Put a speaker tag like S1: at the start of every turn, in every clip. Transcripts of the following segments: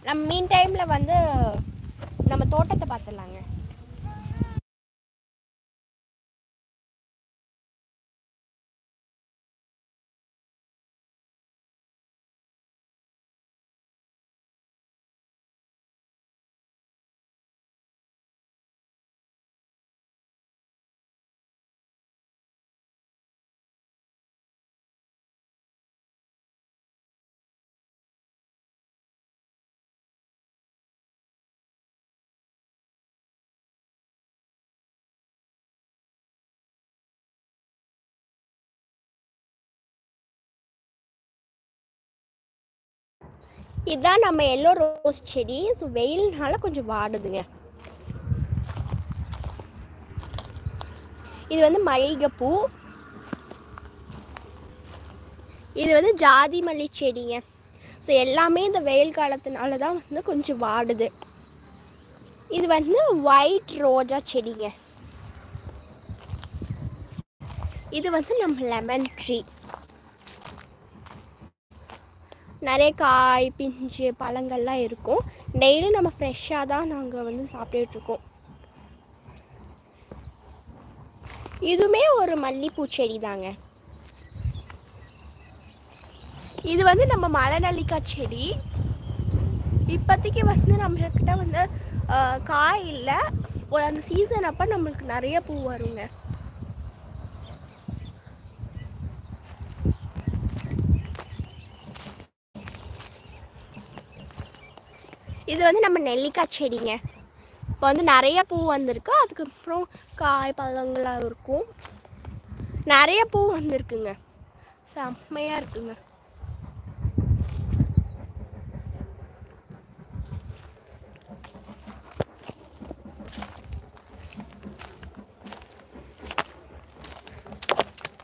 S1: நம்ம மீன் டைமில் வந்து நம்ம தோட்டத்தை பார்த்துடலாங்க. இதுதான் நம்ம எல்லோ ரோஸ் செடி. ஸோ வெயில்னால கொஞ்சம் வாடுதுங்க. இது வந்து மல்லிகைப்பூ. இது வந்து ஜாதி மல்லி செடிங்க. ஸோ எல்லாமே இந்த வெயில் காலத்தினால தான் வந்து கொஞ்சம் வாடுது. இது வந்து ஒயிட் ரோஜா செடிங்க. இது வந்து நம்ம லெமன் ட்ரீ. நிறைய காய் பிஞ்சு பழங்கள்லாம் இருக்கும். டெய்லி நம்ம ஃப்ரெஷ்ஷாக தான் நாங்கள் வந்து சாப்பிட்டுட்ருக்கோம். இதுவுமே ஒரு மல்லிகைப்பூ செடி தாங்க. இது வந்து நம்ம மலைநல்லிக்காய் செடி. இப்போதைக்கு வந்து நம்மக்கிட்ட வந்து காய் இல்லை. அந்த சீசன் அப்போ நம்மளுக்கு நிறைய பூ வருங்க. இது வந்து நம்ம நெல்லிக்காய் செடிங்க. இப்போ வந்து நிறைய பூ வந்திருக்கு. அதுக்கப்புறம் காய் பழங்களாக இருக்கும். நிறைய பூ வந்திருக்குங்க. செம்மையாக இருக்குங்க.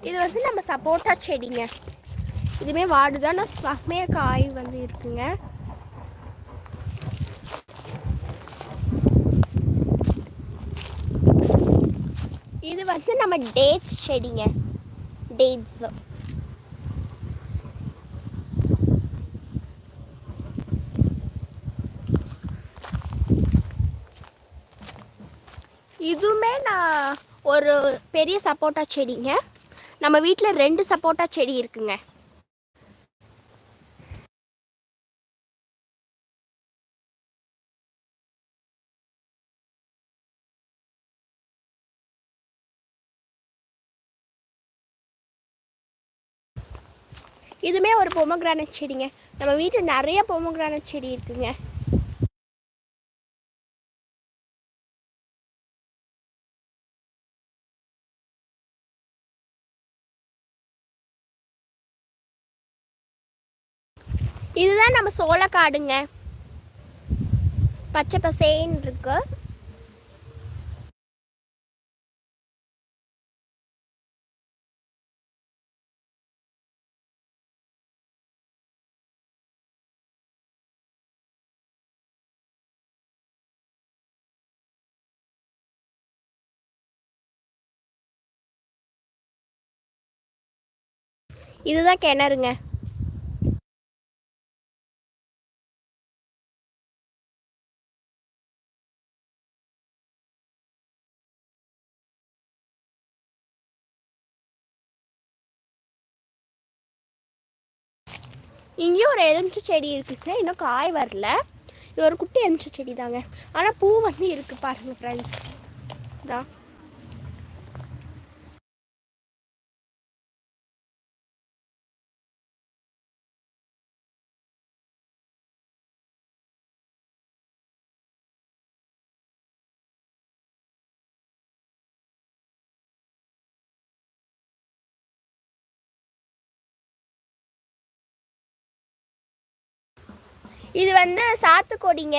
S1: இது வந்து நம்ம சப்போட்டா செடிங்க. இதுவுமே வாடுதான். செம்மையாக காய் வந்து இருக்குங்க. இது வந்து நம்ம டேட்ஸ் செடிங்க. டேட்ஸ் இதுவுமே நான் ஒரு பெரிய சப்போட்டா செடிங்க. நம்ம வீட்டில் 2 சப்போட்டா செடி இருக்குங்க. இதுவுமே ஒரு பொமோகிரானட் செடிங்க. நம்ம வீட்டில் நிறைய பொமோகிரானட் செடி இருக்குங்க. இதுதான் நம்ம சோளக்காடுங்க. பச்சை பசேன்னு இருக்கு. இதுதான் கிணறுங்க. இங்கேயும் ஒரு எலுமிச்சை செடி இருக்குங்க. இன்னும் காய் வரல. இது ஒரு குட்டி எலுமிச்சை செடி தாங்க. ஆனால் பூ வந்து இருக்கு பாருங்க ஃப்ரெண்ட்ஸ். தான் இது வந்து சாத்துக்கொடிங்க.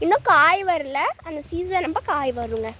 S1: இன்னும் காய் வரல. அந்த சீசன் அப்போ காய் வருங்க.